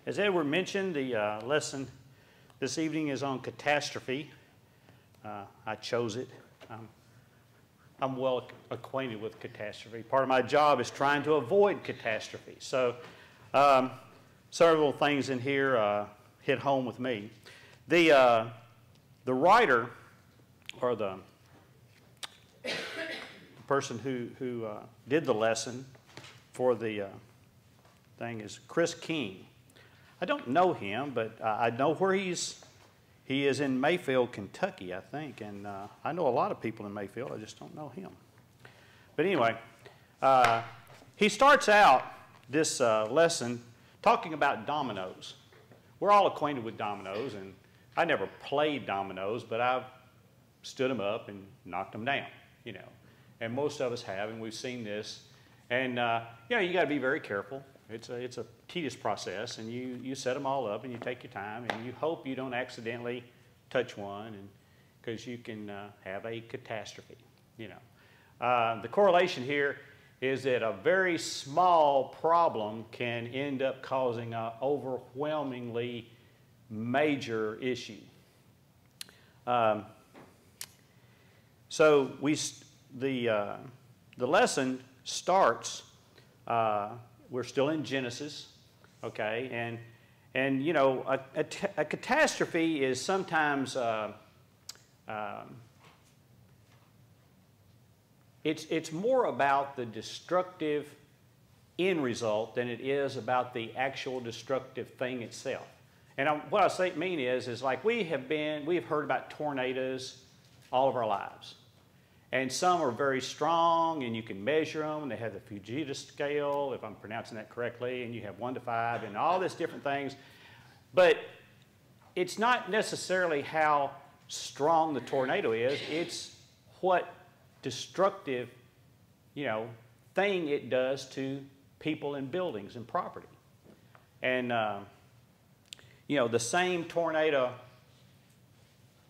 As Edward mentioned, the lesson this evening is on catastrophe. I chose it. I'm well acquainted with catastrophe. Part of my job is trying to avoid catastrophe. So several things in here hit home with me. The writer, or the person who did the lesson for the thing is Chris King. I don't know him, but I know where he is in Mayfield, Kentucky, I think. And I know a lot of people in Mayfield. I just don't know him. But anyway, he starts out this lesson talking about dominoes. We're all acquainted with dominoes, and I never played dominoes, but I've stood them up and knocked them down, you know. And most of us have, and we've seen this. And, you know, you got to be very careful. It's a tedious process, and you set them all up, and you take your time, and you hope you don't accidentally touch one, because you can have a catastrophe, you know. The correlation here is that a very small problem can end up causing an overwhelmingly major issue. So the lesson starts. We're still in Genesis, okay, and you know, a catastrophe is sometimes it's more about the destructive end result than it is about the actual destructive thing itself. And what I mean is like we've heard about tornadoes all of our lives. And some are very strong, and you can measure them. They have the Fujita scale, if I'm pronouncing that correctly, and you have 1 to 5, and all these different things. But it's not necessarily how strong the tornado is. It's what destructive, you know, thing it does to people and buildings and property. And, you know, the same tornado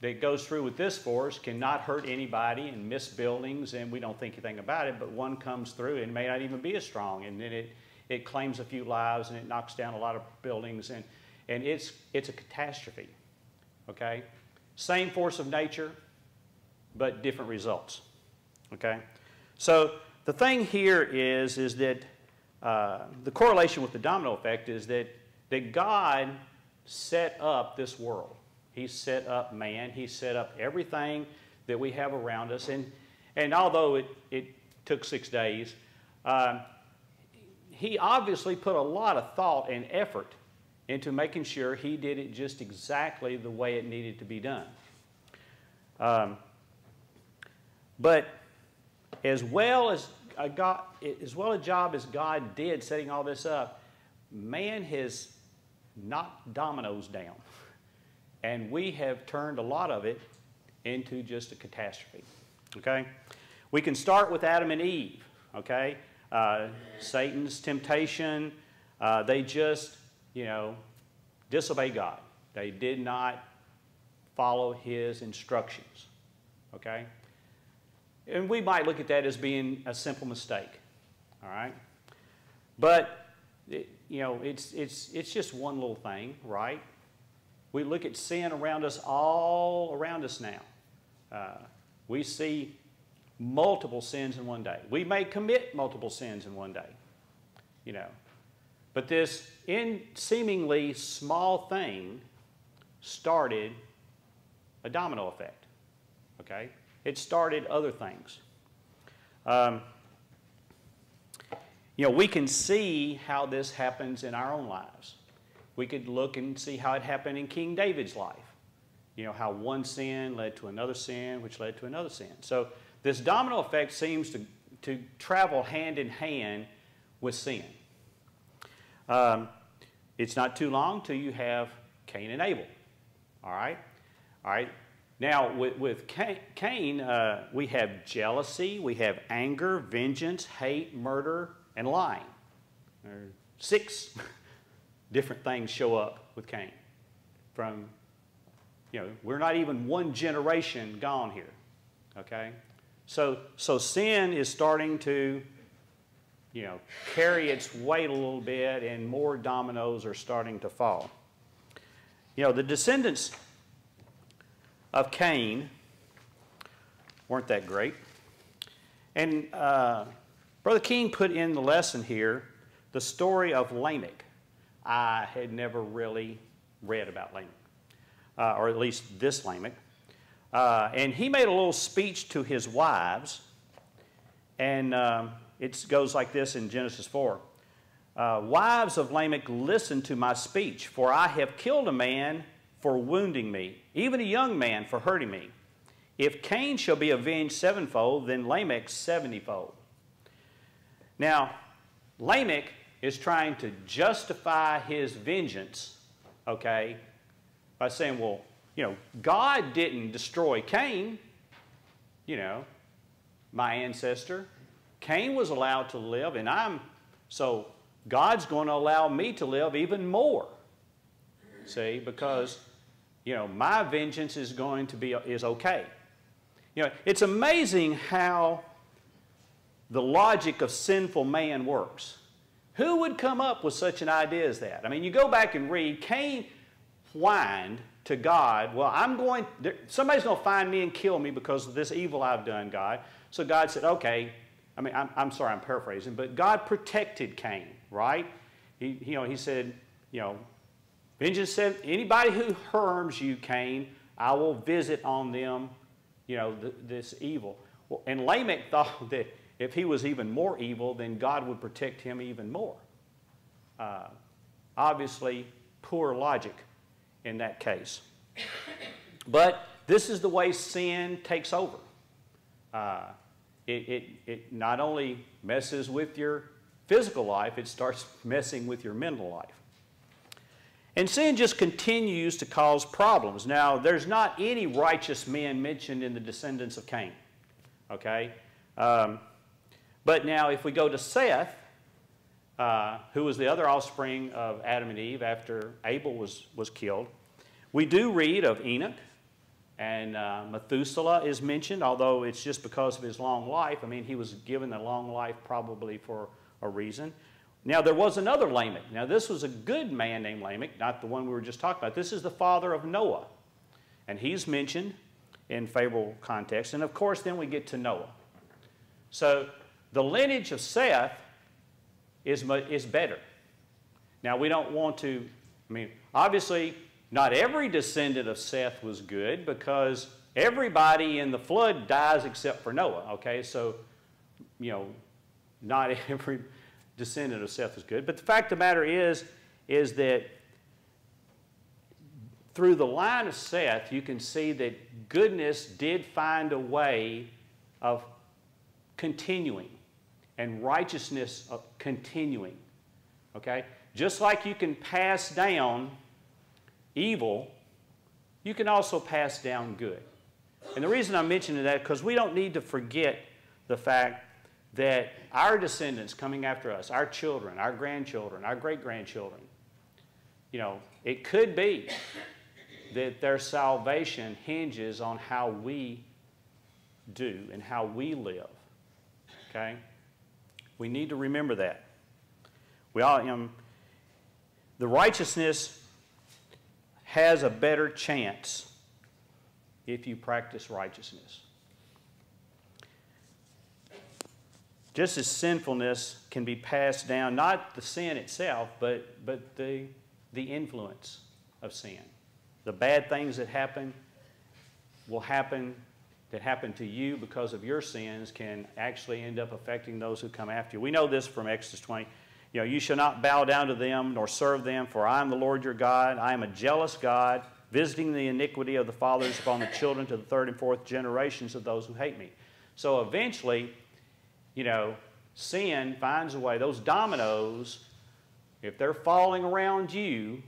that goes through with this force cannot hurt anybody and miss buildings, and we don't think anything about it, but one comes through and may not even be as strong, and then it claims a few lives, and it knocks down a lot of buildings, and it's a catastrophe, okay? Same force of nature, but different results, okay? So the thing here is that the correlation with the domino effect is that God set up this world. He set up man. He set up everything that we have around us. And although it took 6 days, he obviously put a lot of thought and effort into making sure he did it just exactly the way it needed to be done. But as well a job as God did setting all this up, man has knocked dominoes down. And we have turned a lot of it into just a catastrophe, okay? We can start with Adam and Eve, okay? Satan's temptation, they just, you know, disobeyed God. They did not follow his instructions, okay? And we might look at that as being a simple mistake, all right? But, you know, it's just one little thing, right? We look at sin around us, all around us now. We see multiple sins in one day. We may commit multiple sins in one day, you know. But this seemingly small thing started a domino effect, okay? It started other things. You know, we can see how this happens in our own lives. We could look and see how it happened in King David's life. You know, how one sin led to another sin, which led to another sin. So this domino effect seems to travel hand in hand with sin. It's not too long till you have Cain and Abel. All right? All right. Now, with Cain, we have jealousy, we have anger, vengeance, hate, murder, and lying. There are 6 different things show up with Cain. From, you know, we're not even 1 generation gone here, okay? So sin is starting to carry its weight a little bit, and more dominoes are starting to fall. The descendants of Cain weren't that great. And Brother King put in the lesson here the story of Lamech. I had never really read about Lamech, or at least this Lamech. And he made a little speech to his wives, and it goes like this in Genesis 4. Wives of Lamech, listen to my speech, for I have killed a man for wounding me, even a young man for hurting me. If Cain shall be avenged sevenfold, then Lamech 70-fold. Now, Lamech is trying to justify his vengeance, okay, by saying, well, God didn't destroy Cain, my ancestor. Cain was allowed to live, and so God's going to allow me to live even more. See, because, my vengeance is okay. It's amazing how the logic of sinful man works. Who would come up with such an idea as that? I mean, you go back and read, Cain whined to God, well, somebody's going to find me and kill me because of this evil I've done, God. So God said, okay, I'm sorry, I'm paraphrasing, but God protected Cain, right? He said, vengeance said, anybody who harms you, Cain, I will visit on them, this evil. Well, and Lamech thought that if he was even more evil, then God would protect him even more. Obviously, poor logic in that case. But this is the way sin takes over. It not only messes with your physical life, it starts messing with your mental life. And sin just continues to cause problems. Now, there's not any righteous men mentioned in the descendants of Cain. Okay? But now, if we go to Seth, who was the other offspring of Adam and Eve after Abel was killed, we do read of Enoch, and Methuselah is mentioned, although it's just because of his long life. I mean, he was given a long life probably for a reason. Now, there was another Lamech. Now, this was a good man named Lamech, not the one we were just talking about. This is the father of Noah, and he's mentioned in favorable context. And, of course, then we get to Noah. So, the lineage of Seth is better. Now, we don't want to, obviously, not every descendant of Seth was good because everybody in the flood dies except for Noah, okay? So, not every descendant of Seth was good. But the fact of the matter is that through the line of Seth, you can see that goodness did find a way of continuing and righteousness of continuing, okay? Just like you can pass down evil, you can also pass down good. And the reason I'm mentioning that is because we don't need to forget the fact that our descendants coming after us, our children, our grandchildren, our great-grandchildren, it could be that their salvation hinges on how we do and how we live, okay? We need to remember that. The righteousness has a better chance if you practice righteousness. Just as sinfulness can be passed down, not the sin itself, but the influence of sin. The bad things that happen that happen to you because of your sins can actually end up affecting those who come after you. We know this from Exodus 20. You shall not bow down to them nor serve them, for I am the Lord your God. I am a jealous God, visiting the iniquity of the fathers upon the children to the third and fourth generations of those who hate me. So eventually, sin finds a way. Those dominoes, if they're falling around you,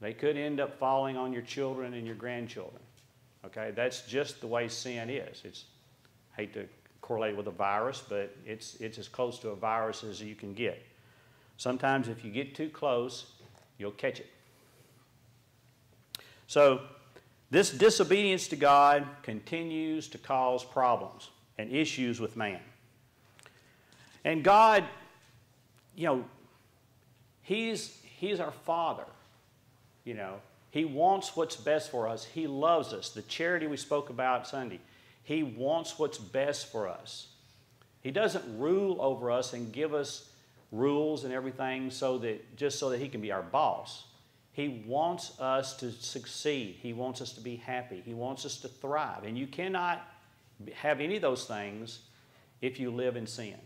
they could end up falling on your children and your grandchildren. Okay, that's just the way sin is. I hate to correlate with a virus, but it's as close to a virus as you can get. Sometimes if you get too close, you'll catch it. So this disobedience to God continues to cause problems and issues with man. And God you know, He's our Father. You know, He wants what's best for us. He loves us. The charity we spoke about Sunday, He wants what's best for us. He doesn't rule over us and give us rules and everything just so that He can be our boss. He wants us to succeed. He wants us to be happy. He wants us to thrive. And you cannot have any of those things if you live in sin.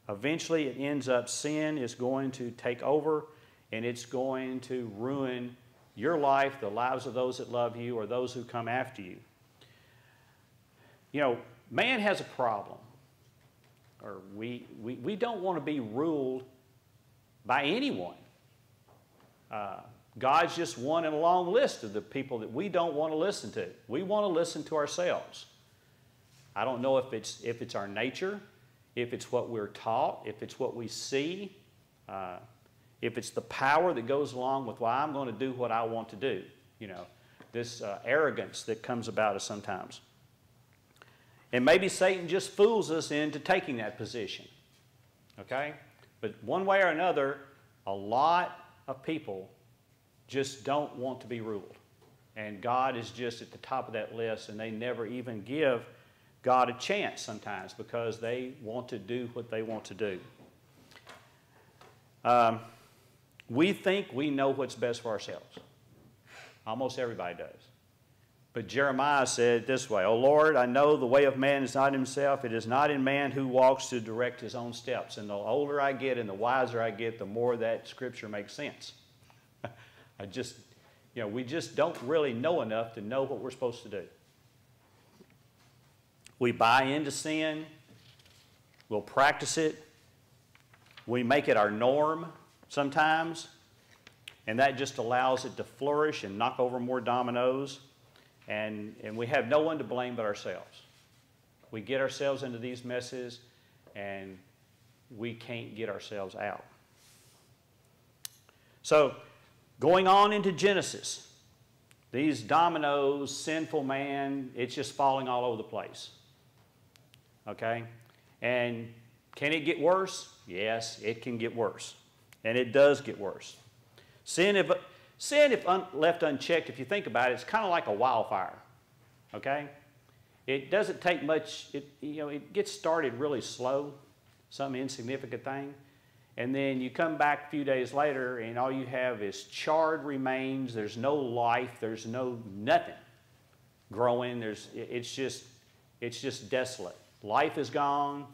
Eventually it ends up, sin is going to take over, and it's going to ruin your life, the lives of those that love you or those who come after you. You know, man has a problem. Or we don't want to be ruled by anyone. God's just one in a long list of the people that we don't want to listen to. We want to listen to ourselves. I don't know if it's our nature, if it's what we're taught, if it's what we see, if it's the power that goes along with why I'm going to do what I want to do. You know, this arrogance that comes about us sometimes. And maybe Satan just fools us into taking that position. Okay? But one way or another, a lot of people just don't want to be ruled. And God is just at the top of that list, and they never even give God a chance sometimes because they want to do what they want to do. We think we know what's best for ourselves. Almost everybody does. But Jeremiah said it this way, "O Lord, I know the way of man is not in himself. It is not in man who walks to direct his own steps." And the older I get and the wiser I get, the more that scripture makes sense. We just don't really know enough to know what we're supposed to do. We buy into sin. We'll practice it. We make it our norm sometimes. And that just allows it to flourish and knock over more dominoes. And we have no one to blame but ourselves. We get ourselves into these messes, and we can't get ourselves out. So, going on into Genesis, these dominoes, sinful man, it's just falling all over the place. Okay? And can it get worse? Yes, it can get worse. And it does get worse. Sin, if left unchecked, if you think about it, it's kind of like a wildfire. Okay? It doesn't take much. It gets started really slow, some insignificant thing. And then you come back a few days later, and all you have is charred remains. There's no life. There's nothing growing. It's just desolate. Life is gone.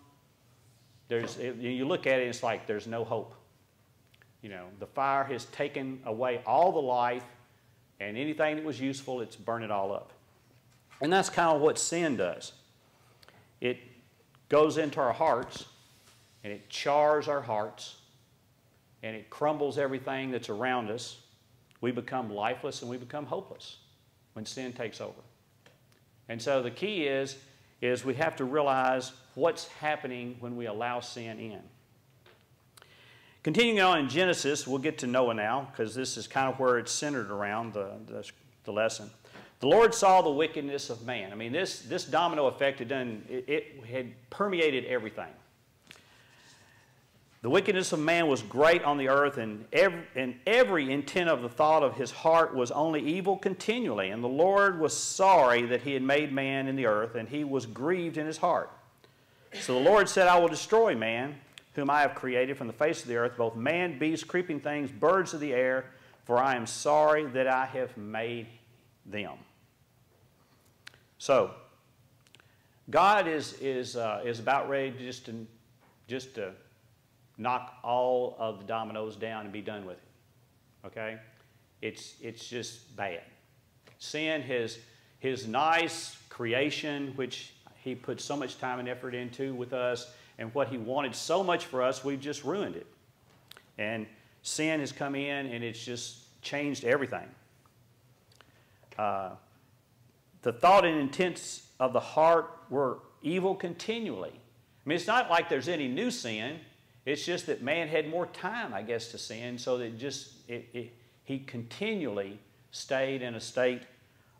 You look at it, it's like there's no hope. You know, the fire has taken away all the life, and anything that was useful, it's burned it all up. And that's kind of what sin does. It goes into our hearts, and it chars our hearts, and it crumbles everything that's around us. We become lifeless and we become hopeless when sin takes over. And so the key is we have to realize what's happening when we allow sin in. Continuing on in Genesis, we'll get to Noah now, because this is kind of where it's centered around the lesson. The Lord saw the wickedness of man. I mean, this domino effect it had permeated everything. The wickedness of man was great on the earth, and every intent of the thought of his heart was only evil continually. And the Lord was sorry that he had made man in the earth, and he was grieved in his heart. So the Lord said, "I will destroy man, whom I have created from the face of the earth, both man, beasts, creeping things, birds of the air, for I am sorry that I have made them." So, God is about ready just to knock all of the dominoes down and be done with it. Okay? It's just bad. Sin, his nice creation, which he put so much time and effort into with us, and what he wanted so much for us, we've just ruined it. And sin has come in, and it's just changed everything. The thought and intents of the heart were evil continually. I mean, it's not like there's any new sin. It's just that man had more time, I guess, to sin, so that he continually stayed in a state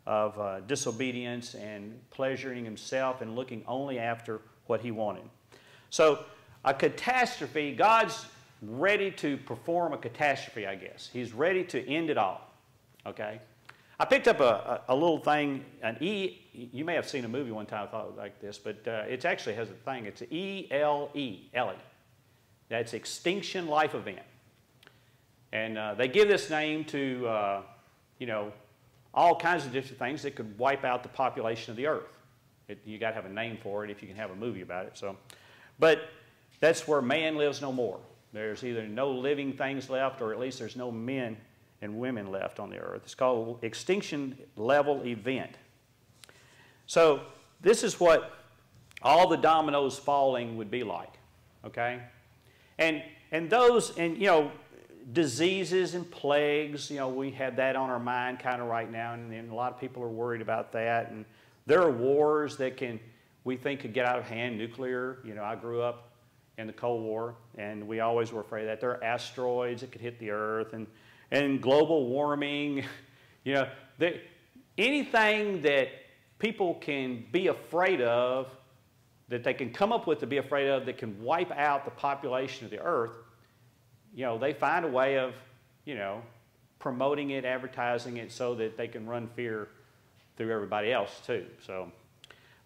of disobedience and pleasuring himself and looking only after what he wanted. So a catastrophe, God's ready to perform a catastrophe, I guess. He's ready to end it all, okay? I picked up a little thing, you may have seen a movie one time I thought like this, but it actually has a thing. It's ELE, Ellie. That's Extinction Life Event. And they give this name to, you know, all kinds of different things that could wipe out the population of the earth. You got to have a name for it if you can have a movie about it. So, but that's where man lives no more. There's either no living things left, or at least there's no men and women left on the earth. It's called extinction level event. So this is what all the dominoes falling would be like, okay? And those, and you know, diseases and plagues, you know, we have that on our mind kind of right now, and a lot of people are worried about that. And there are wars that we think could get out of hand, nuclear. You know, I grew up in the Cold War, and we always were afraid of that. There are asteroids that could hit the earth, and global warming. You know, anything that people can be afraid of, that they can come up with to be afraid of, that can wipe out the population of the earth, you know, they find a way of, you know, promoting it, advertising it, so that they can run fear through everybody else too. So,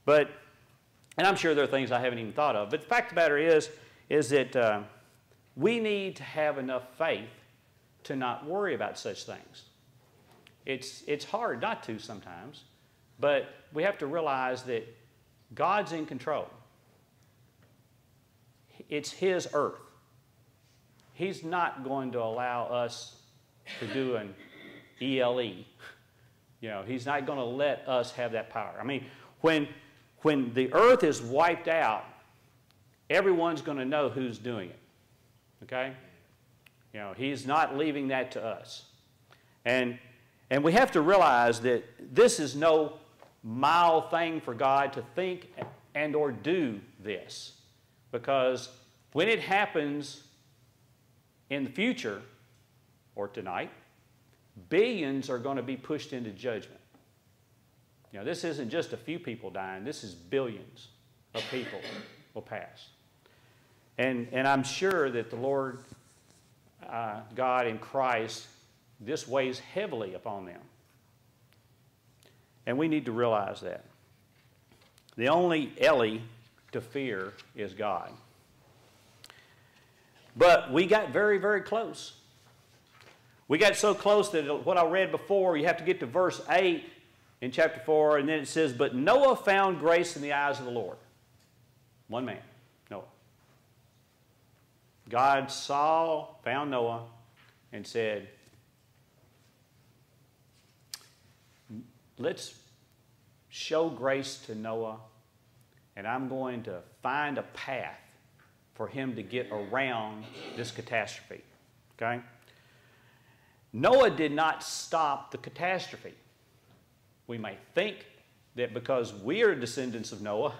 but, and I'm sure there are things I haven't even thought of, but the fact of the matter is that we need to have enough faith to not worry about such things. It's hard not to sometimes, but we have to realize that God's in control. It's His earth. He's not going to allow us to do an ELE. You know, He's not going to let us have that power. I mean, when the earth is wiped out, everyone's going to know who's doing it. Okay? You know, He's not leaving that to us. And we have to realize that this is no mild thing for God to think and or do this. Because when it happens in the future, or tonight, billions are going to be pushed into judgment. You know, this isn't just a few people dying. This is billions of people will pass. And I'm sure that the Lord God in Christ, this weighs heavily upon them. And we need to realize that. The only Ellie to fear is God. But we got very, very close. We got so close that what I read before, you have to get to verse 8 in chapter 4, and then it says, "But Noah found grace in the eyes of the Lord." One man, Noah. God found Noah, and said, let's show grace to Noah, and I'm going to find a path for him to get around this catastrophe. Okay? Noah did not stop the catastrophe. We may think that because we are descendants of Noah,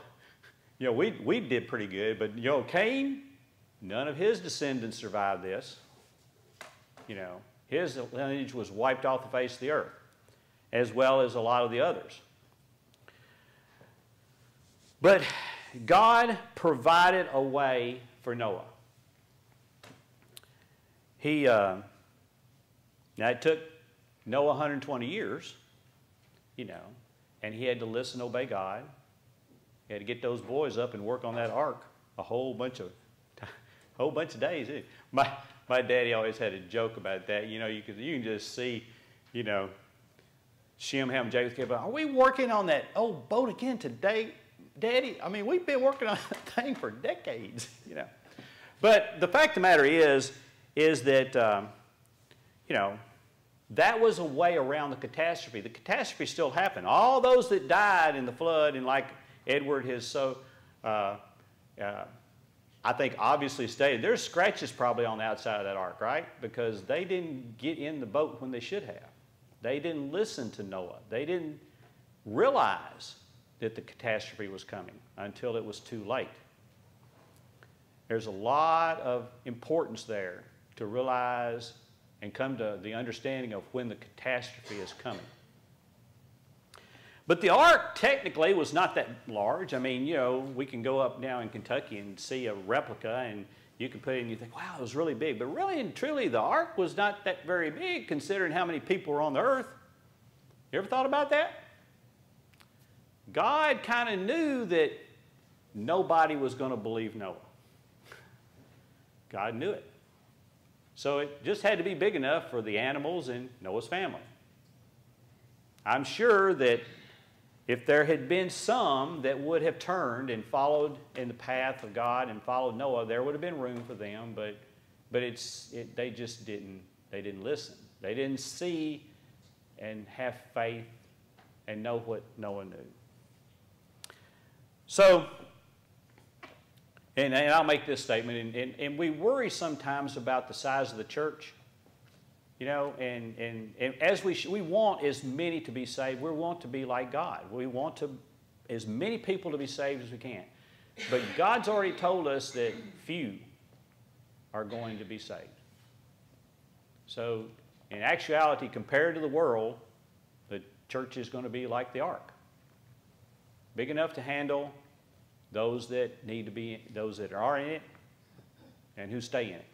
you know, we did pretty good, but, you know, Cain, none of his descendants survived this. You know, his lineage was wiped off the face of the earth, as well as a lot of the others. But God provided a way for Noah. Now it took Noah 120 years, you know, and he had to listen and obey God. He had to get those boys up and work on that ark a whole bunch of days. My daddy always had a joke about that. You know, you can just see, you know, Shem, Ham, and Japheth came about, "Are we working on that old boat again today, Daddy? I mean, we've been working on that thing for decades, you know." But the fact of the matter is that, you know, that was a way around the catastrophe. The catastrophe still happened. All those that died in the flood, and like Edward has I think obviously stated, there's scratches probably on the outside of that ark, right? Because they didn't get in the boat when they should have. They didn't listen to Noah. They didn't realize that the catastrophe was coming until it was too late. There's a lot of importance there to realize and come to the understanding of when the catastrophe is coming. But the ark technically was not that large. I mean, you know, we can go up now in Kentucky and see a replica, and you can put it in and you think, wow, it was really big. But really and truly, the ark was not that very big considering how many people were on the earth. You ever thought about that? God kind of knew that nobody was going to believe Noah. God knew it. So it just had to be big enough for the animals in Noah's family. I'm sure that if there had been some that would have turned and followed in the path of God and followed Noah, there would have been room for them, but they just didn't. They didn't listen. They didn't see and have faith and know what Noah knew. So, and I'll make this statement, and we worry sometimes about the size of the church. You know, and as we want as many to be saved, we want to be like God. We want as many people to be saved as we can. But God's already told us that few are going to be saved. So, in actuality, compared to the world, the church is going to be like the ark. Big enough to handle those that need to be, those that are in it, and who stay in it.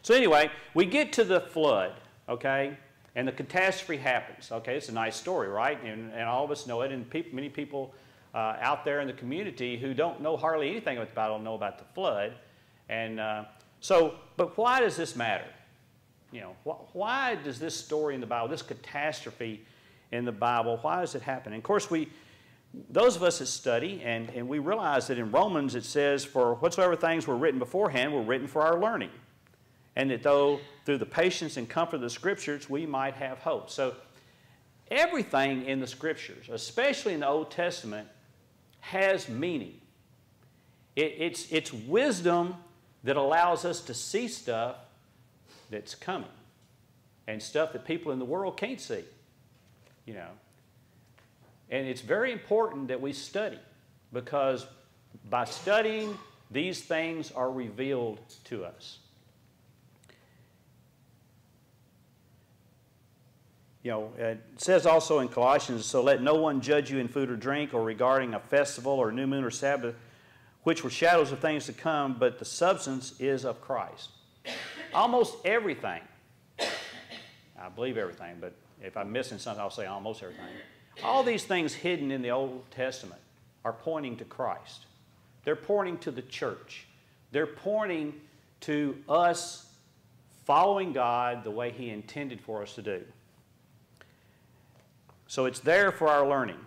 So anyway, we get to the flood, okay, and the catastrophe happens. Okay, it's a nice story, right? And all of us know it, and many people out there in the community who don't know hardly anything about the Bible know about the flood. And but why does this matter? You know, why does this story in the Bible, this catastrophe in the Bible, why does it happen? And of course, those of us that study, and we realize that in Romans it says, for whatsoever things were written beforehand were written for our learning. And that though through the patience and comfort of the Scriptures we might have hope. So everything in the Scriptures, especially in the Old Testament, has meaning. It's wisdom that allows us to see stuff that's coming and stuff that people in the world can't see, you know. And it's very important that we study, because by studying, these things are revealed to us. You know, it says also in Colossians, so let no one judge you in food or drink or regarding a festival or new moon or Sabbath, which were shadows of things to come, but the substance is of Christ. Almost everything, I believe everything, but if I'm missing something, I'll say almost everything. All these things hidden in the Old Testament are pointing to Christ. They're pointing to the church. They're pointing to us following God the way He intended for us to do. So it's there for our learning.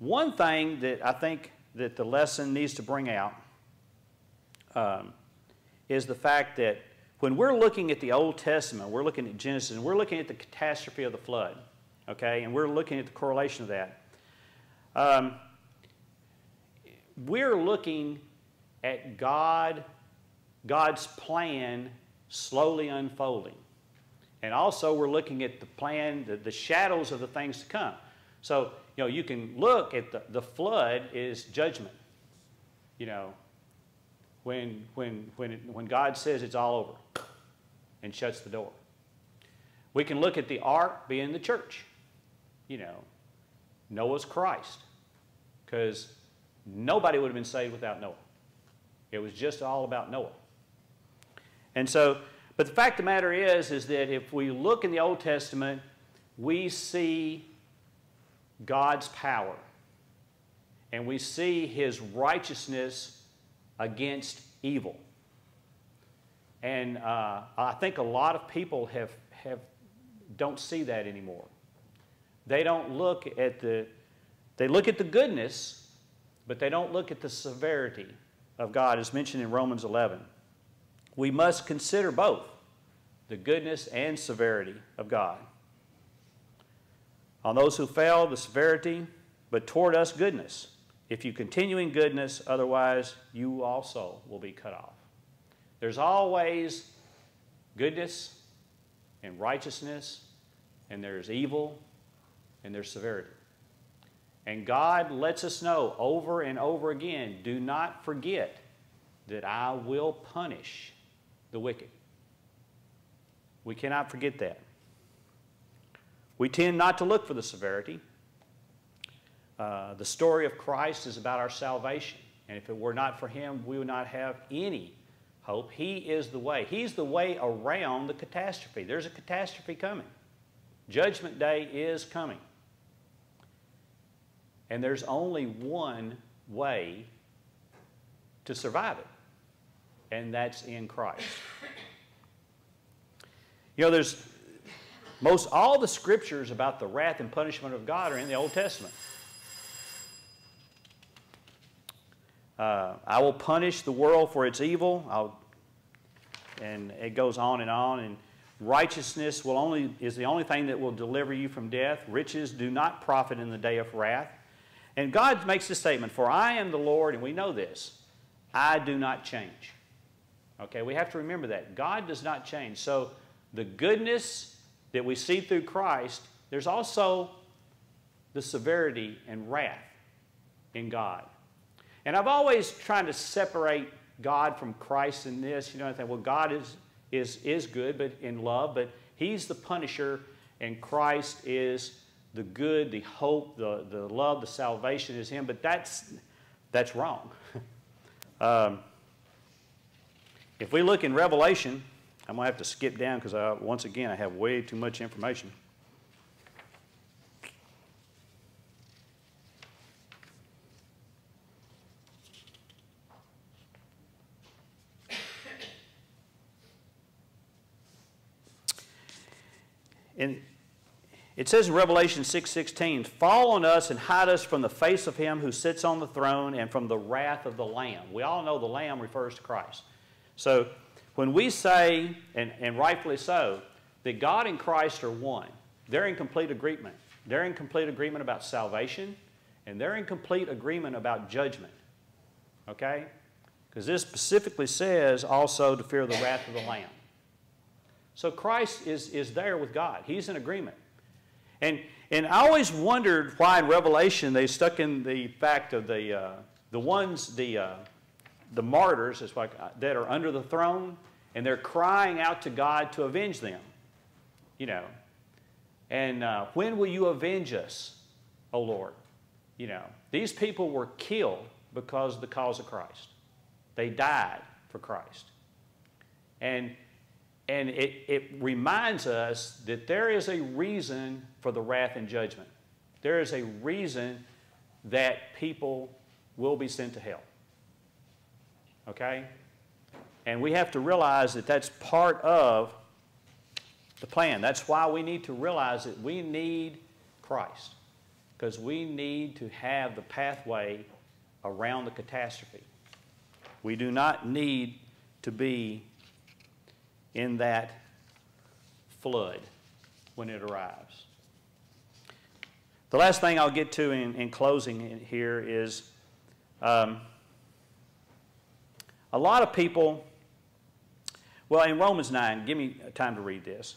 One thing that I think that the lesson needs to bring out is the fact that when we're looking at the Old Testament, we're looking at Genesis, and we're looking at the catastrophe of the flood, okay, and we're looking at the correlation of that. We're looking at God's plan slowly unfolding. And also we're looking at the plan, the shadows of the things to come. So, you know, you can look at the flood is judgment. You know, when God says it's all over and shuts the door. We can look at the ark being the church. You know, Noah's Christ. Because nobody would have been saved without Noah. It was just all about Noah. And so, but the fact of the matter is that if we look in the Old Testament, we see God's power. And we see His righteousness against evil. And I think a lot of people don't see that anymore. They don't look at they look at the goodness, but they don't look at the severity of God, as mentioned in Romans 11. We must consider both the goodness and severity of God. On those who fell, the severity, but toward us, goodness. If you continue in goodness, otherwise you also will be cut off. There's always goodness and righteousness, and there's evil, and there's severity. And God lets us know over and over again, do not forget that I will punish the wicked. We cannot forget that. We tend not to look for the severity. The story of Christ is about our salvation. And if it were not for Him, we would not have any hope. He is the way. He's the way around the catastrophe. There's a catastrophe coming. Judgment Day is coming. And there's only one way to survive it, and that's in Christ. You know, there's most all the scriptures about the wrath and punishment of God are in the Old Testament. I will punish the world for its evil. And it goes on. And righteousness is the only thing that will deliver you from death. Riches do not profit in the day of wrath. And God makes this statement, for I am the Lord, and we know this, I do not change. Okay, we have to remember that. God does not change. So the goodness that we see through Christ, there's also the severity and wrath in God. And I've always tried to separate God from Christ in this. You know, I think, well, God is good, but in love, but He's the punisher, and Christ is the good, the hope, the love, the salvation is Him. But that's wrong. If we look in Revelation, I'm going to have to skip down because once again I have way too much information. And it says in Revelation 6:16, fall on us and hide us from the face of Him who sits on the throne and from the wrath of the Lamb. We all know the Lamb refers to Christ. So when we say, and rightfully so, that God and Christ are one, they're in complete agreement. They're in complete agreement about salvation, and they're in complete agreement about judgment. Okay? Because this specifically says also to fear the wrath of the Lamb. So Christ is there with God. He's in agreement. And I always wondered why in Revelation they stuck in the fact of the martyrs that are under the throne, and they're crying out to God to avenge them. You know. And when will you avenge us, O Lord? You know, these people were killed because of the cause of Christ. They died for Christ. And it reminds us that there is a reason for the wrath and judgment. There is a reason that people will be sent to hell. Okay? And we have to realize that that's part of the plan. That's why we need to realize that we need Christ. Because we need to have the pathway around the catastrophe. We do not need to be in that flood when it arrives. The last thing I'll get to in closing here is a lot of people, well, in Romans 9, give me time to read this.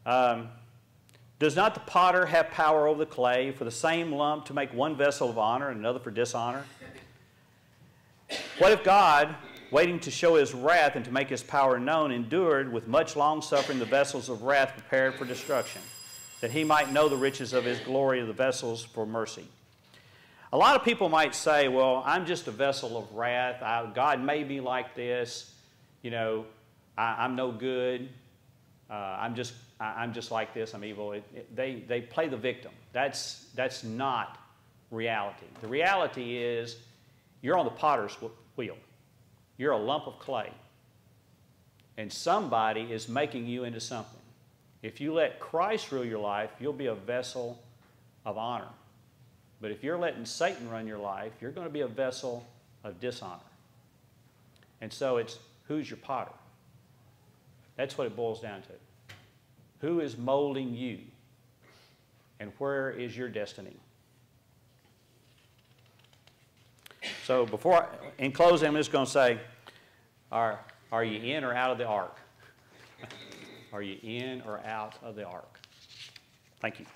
Does not the potter have power over the clay for the same lump to make one vessel of honor and another for dishonor? What if God, waiting to show His wrath and to make His power known, endured with much long-suffering the vessels of wrath prepared for destruction, that He might know the riches of His glory of the vessels for mercy? A lot of people might say, well, I'm just a vessel of wrath. God made me like this. You know, I'm no good. I'm just like this. I'm evil. They play the victim. That's not reality. The reality is you're on the potter's wheel. You're a lump of clay. And somebody is making you into something. If you let Christ rule your life, you'll be a vessel of honor. But if you're letting Satan run your life, you're going to be a vessel of dishonor. And so it's, who's your potter? That's what it boils down to. Who is molding you? And where is your destiny? So in closing, I'm just going to say, are you in or out of the ark? Are you in or out of the ark? Thank you.